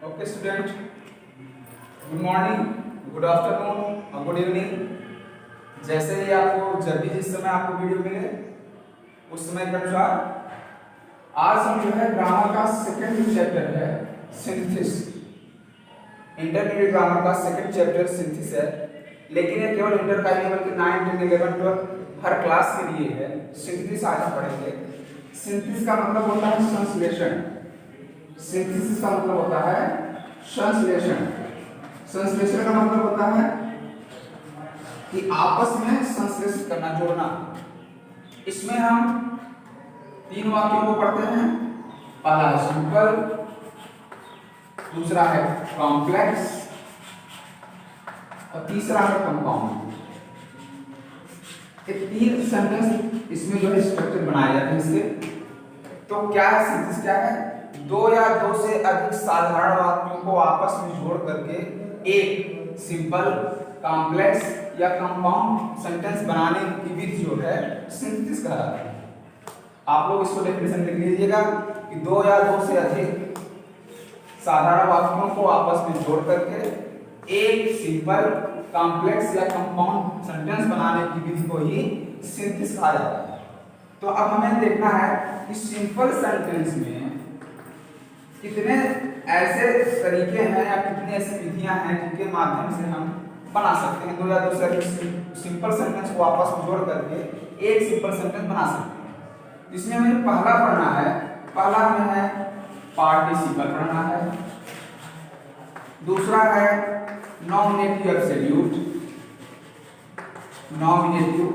Okay student, good morning, good afternoon और good evening. जैसे ही आपको जब भी जिस समय आपको वीडियो मिले उस समय के अनुसार आज हम जो है ग्रामर का सेकंड चैप्टर है सिंथेसिस। इंटरमीडिएट ग्रामर का सेकंड चैप्टर सिंथेसिस है, लेकिन ये केवल इंटर का नहीं बल्कि 9, 10, 11, 12 हर क्लास के लिए है। सिंथेसिस आज हम पढ़ेंगे। सिंथेसिस का मतलब होता है संश्लेषण। सिंथेसिस का मतलब होता है संश्लेषण। संश्लेषण का मतलब होता है कि आपस में संश्लेषित करना, जोड़ना। इसमें हम 3 वाक्यों को पढ़ते हैं। पहला है सिंपल, दूसरा है कॉम्प्लेक्स और तीसरा है कंपाउंड। ये 3 सेंटेंस इसमें जो है स्ट्रक्चर बनाए जाते हैं इसके। तो क्या है सिंथेसिस? क्या है? 2 या 2 से अधिक साधारण वाक्यों को आपस में जोड़ करके एक सिंपल, कॉम्प्लेक्स या कंपाउंड सेंटेंस बनाने की विधि जो है सिंथेसिस कहलाती है। आप लोग इसको डेफिनेशन लिख लीजिएगा कि 2 या 2 से अधिक साधारण वाक्यों को आपस में जोड़ करके एक सिंपल, कॉम्प्लेक्स या कंपाउंड सेंटेंस बनाने की विधि को ही सिंथेसिस कहा जाता है। तो अब हमें देखना है कि सिंपल सेंटेंस में कितने ऐसे तरीके हैं या कितनी ऐसी विधियां हैं जिनके माध्यम से हम बना सकते हैं 2 या 2 से अधिक सिंपल सेंटेंस को आपस में जोड़ करके एक सिंपल सेंटेंस बना सकते हैं। इसमें हमें पहला पढ़ना है। पहला हमें है पार्टिसिपल पढ़ना है। दूसरा है नॉमिनेटिव एब्सोल्यूट, नॉमिनेटिव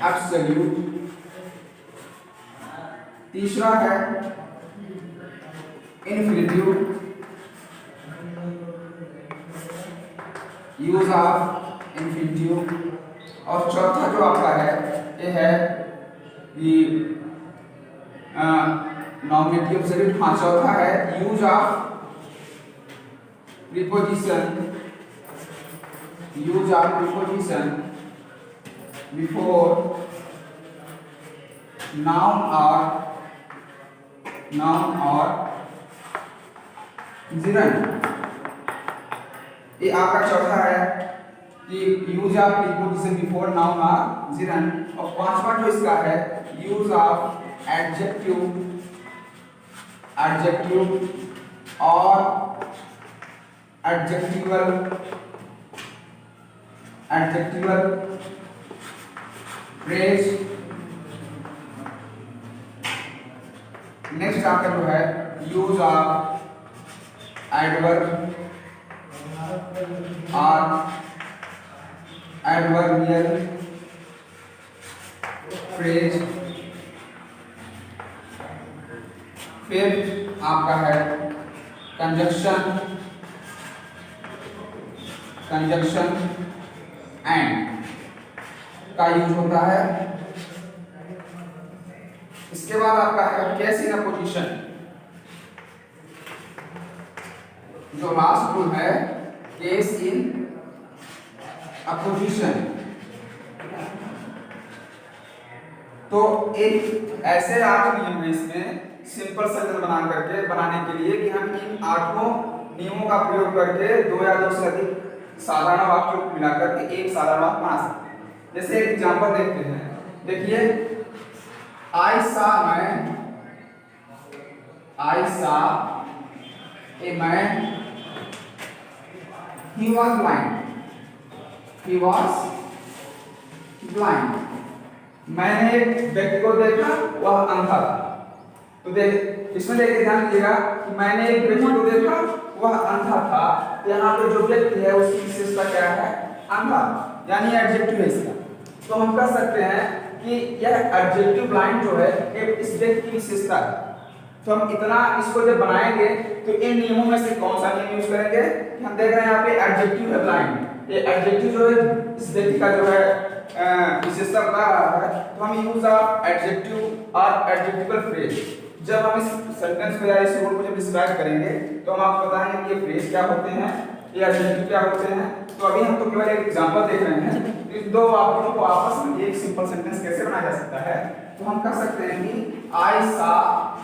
एब्सोल्यूट। तीसरा है इन्फिनिटिव, यूज ऑफ इन्फिनिटिव। और चौथा जो आपका है ये है कि नॉमिनेटिव एब्सोल्यूट। हाँ, चौथा है use of preposition, use of preposition before noun और जिरन। ये आपका चौथा है कि use of preposition before noun और जिरन। और पांचवा जो इसका है यूज ऑफ एडजेक्टिव, एडजेक्टिव और एडजेक्टिवल, एडजेक्टिवल फ्रेज। नेक्स्ट आपका जो है यूज ऑफ एडवर्ब और एडवर्बियल फ्रेज। फिर आपका है कंजक्शन, कंजक्शन एंड का यूज होता है। इसके बाद आपका है केस इन अपोजिशन। जो लास्ट रूल है केस इन अपोजिशन। तो एक ऐसे 8 नियम है इसमें सिंपल सेंटेंस बनाने के लिए कि हम इन 8 नियमों का प्रयोग करके 2 या 2 से अधिक साधारण वाक्यों को मिलाकर के एक साधारण वाक्य बना सकते हैं। जैसे एक एग्जांपल देखते हैं। देखिए, I saw a man, he was blind। मैंने एक व्यक्ति को देखा, वह अंधा था। तो इसमें देखिए, ध्यान दीजिएगा कि मैंने एक व्यक्ति को देखा, वह अंधा था। यहाँ पे जो व्यक्ति है उसकी विशेषता क्या है? अंधा, यानी एडजेक्टिव है इसका। तो हम कह सकते हैं कि यह एडजेक्टिव ब्लाइंड जो है इस व्यक्ति की विशेषता है। तो हम इतना इसको जब बनाएंगे तो इन नियमों में से कौन सा नियम यूज करेंगे? हम देख रहे हैं यहाँ पे एडजेक्टिव है ब्लाइंड। ये एडजेक्टिव जो है इस व्यक्ति का जो है विशेषता बता रहा है। तो हम यूज ऑफ एडजेक्टिव और एडजेक्टिवल फ्रेज। जब हम इस सेंटेंस को या इस रूल को जब डिस्क्राइब करेंगे तो हम आपको बताएंगे कि ये फ्रेज क्या होते हैं, ये एडजेक्टिव क्या होते हैं। तो अभी हम तो केवल एक एग्जांपल देख रहे हैं। इन 2 वाक्यों को आपस में एक सिंपल सेंटेंस कैसे बनाया जा सकता है? तो हम कह सकते हैं कि I saw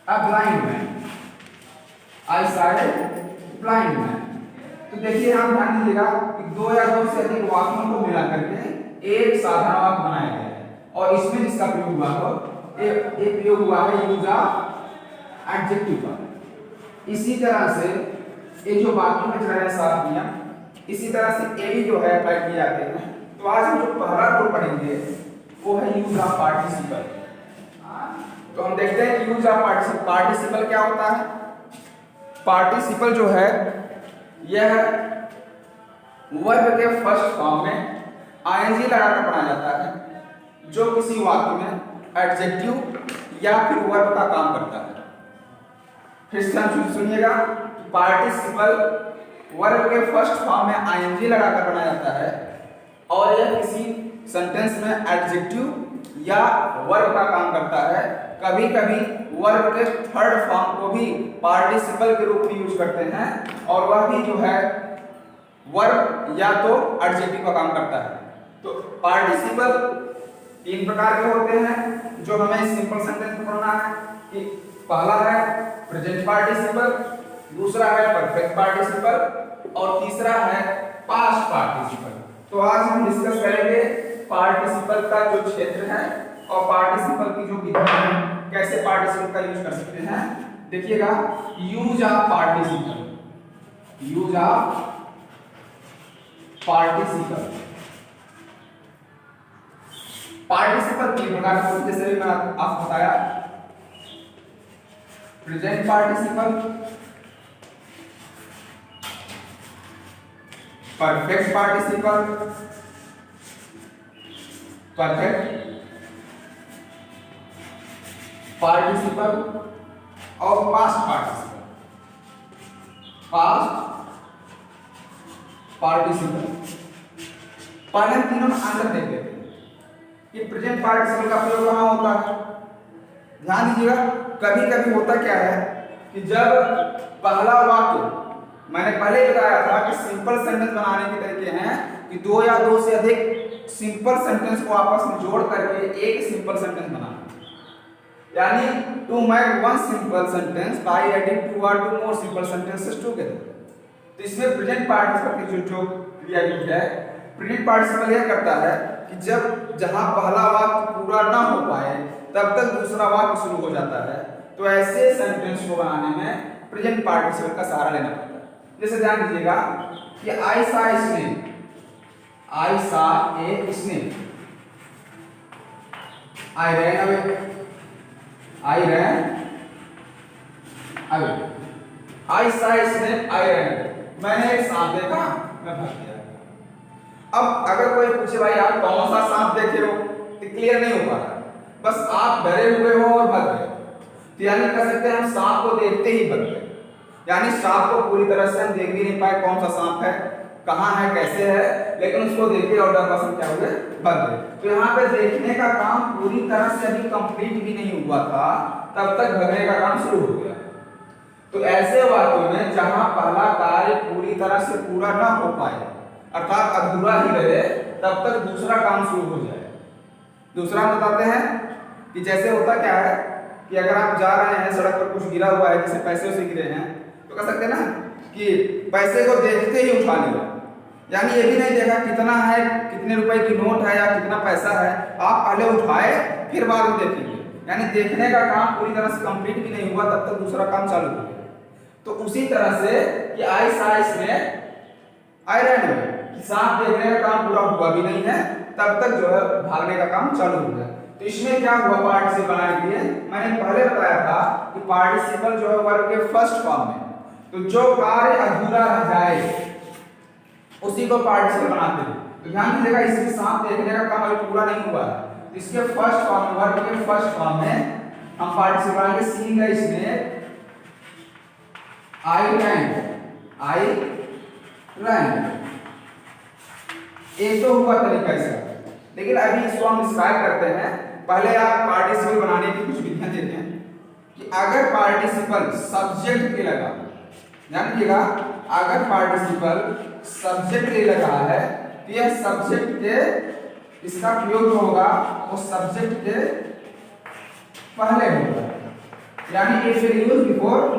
a blind man। I saw a blind man. तो देखिए यहाँ ध्यान दीजिएगा कि दो या दो से अधिक वाक्यों को मिला करके एक साधारण वाक्य बनाया गया है और इसमें जिसका प्रयोग हुआ हो एक प्रयोग हुआ है यूज ऑफ एडजेक्टिव का। इसी तरह से ये जो वाक्य में चल रहा है सात नियम, इसी तरह से ये भी जो है अप्लाई किए जाते हैं। तो आज हम जो पहला रूल पढ़ेंगे वो है यूज ऑफ पार्टिसिपल। तो हम देखते हैं कि यूज ऑफ पार्टिसिपल क्या होता है। पार्टिसिपल जो है यह वर्ब के फर्स्ट फॉर्म में आईएनजी लगाकर बनाया जाता है जो किसी वाक्य में एडजेक्टिव या फिर वर्ब का काम करता है। फिर से हम सुनिएगा, पार्टिसिपल वर्ब के फर्स्ट फॉर्म में आईएनजी लगाकर बनाया जाता है और यह किसी सेंटेंस में एडजेक्टिव या वर्ब का काम करता है। कभी कभी वर्ब के थर्ड फॉर्म को भी पार्टिसिपल के रूप में यूज करते हैं और वह भी जो है वर्ब या तो एडजेक्टिव का काम करता है। तो पार्टिसिपल तीन प्रकार के होते हैं जो हमें सिंपल सेंटेंस में पढ़ना है कि पहला है प्रेजेंट पार्टिसिपल, दूसरा है परफेक्ट पार्टिसिपल और तीसरा है पास्ट पार्टिसिपल। तो आज हम डिस्कस करेंगे पार्टिसिपल का जो क्षेत्र है और पार्टिसिपल की जो विधि है, कैसे पार्टिसिपल का यूज कर सकते हैं। देखिएगा, use of participle, use of participle. Participle तीन प्रकार के होते हैं, जैसे मैं आपको बताया, present participle, perfect participle, perfect participle और पास्ट पार्टिसिपल। पास्ट पार्टिसिपल पहले हम तीनों में अंतर देख लेते हैं कि प्रेजेंट पार्टिसिपल का प्रयोग कहाँ होता है। ध्यान दीजिएगा, कभी कभी होता क्या है कि जब पहला वाक्य, मैंने पहले बताया था कि सिंपल सेंटेंस बनाने के तरीके हैं कि दो या दो से अधिक सिंपल सेंटेंस को आपस में जोड़ करके एक सिंपल सेंटेंस बनाना, यानी to make one simple sentence by adding two और two more simple sentences together. तो इसमें प्रेजेंट पार्टिसिपल की जो क्रिया है, प्रेजेंट पार्टिसिपल यह करता है कि जब जहां पहला वाक्य पूरा ना हो पाए तब तक दूसरा वाक्य शुरू हो जाता है। तो ऐसे सेंटेंस को बनाने में प्रेजेंट पार्टिसिपल का सहारा लेना पड़ता है। जैसे ध्यान दीजिएगा कि I saw a snake, I saw a snake, I ran away, I ran away, I saw a snake, I ran away. मैंने एक सांप देखा, मैं भाग गया। अब अगर कोई पूछे भाई आप कौन सा सांप देखे हो, तो क्लियर नहीं हो पा रहा, बस आप डरे हुए हो और भाग गए। तो यानी कह सकते हैं हम सांप को देखते ही भाग गए, यानी सांप को पूरी तरह से हम देख भी नहीं पाए कौन सा सांप है, कहाँ है, कैसे है, लेकिन उसको देखे और डर बस हम क्या हुए, भाग गए। तो यहाँ पे देखने का काम पूरी तरह से अभी कंप्लीट भी नहीं हुआ था, तब तक भगने का काम शुरू हो गया। तो ऐसे वाक्यों में जहां पहला कार्य पूरी तरह से पूरा ना हो पाए, अर्थात अधूरा ही रहे, तब तक दूसरा काम शुरू हो जाए। दूसरा हम बताते हैं कि जैसे होता क्या है कि अगर आप जा रहे हैं सड़क पर, कुछ गिरा हुआ है, जैसे पैसे से गिरे हैं, तो कह सकते हैं ना कि पैसे को देखते ही उठा लिया, यानी ये भी नहीं देखा कितना है, कितने रुपए की नोट है या कितना पैसा है, आप पहले उठाए फिर बाद में देखेंगे। यानी देखने का काम पूरी तरह से कंप्लीट भी नहीं हुआ, तब तक दूसरा काम चालू हो गया। तो उसी तरह से कि I saw a snake, I ran away, सांप देखने का काम पूरा हुआ भी नहीं है, तब तक जो है भागने का काम चालू हो गया। तो इसमें क्या हुआ पार्टिसिपल बनाने के लिए, मैंने पहले बताया था कि पार्टिसिपल जो है वर्ब के फर्स्ट फॉर्म में, तो जो कार्य अधूरा रह जाए उसी को पार्टिसिपल बनाते हैं। तो ध्यान दीजिएगा, इसके सांप देखने का काम अभी पूरा नहीं हुआ है, इसके फर्स्ट फॉर्म, वर्ब के फर्स्ट फॉर्म में हम पार्टिसिपल बनाएंगे। सीइंग ए स्नेक, आई रैन, आई रैन। एक तो हुआ तरीका इसका, लेकिन अभी इसको हम डिस्क्राइब करते हैं। पहले आप पार्टिसिपल बनाने की कुछ विधियां देते हैं कि अगर पार्टिसिपल सब्जेक्ट के लगा, ध्यान दीजिएगा, अगर पार्टिसिपल सब्जेक्ट के लगा है तो यह सब्जेक्ट के, इसका प्रयोग जो होगा वो सब्जेक्ट के पहले होगा, यानी इट विल यूज बिफोर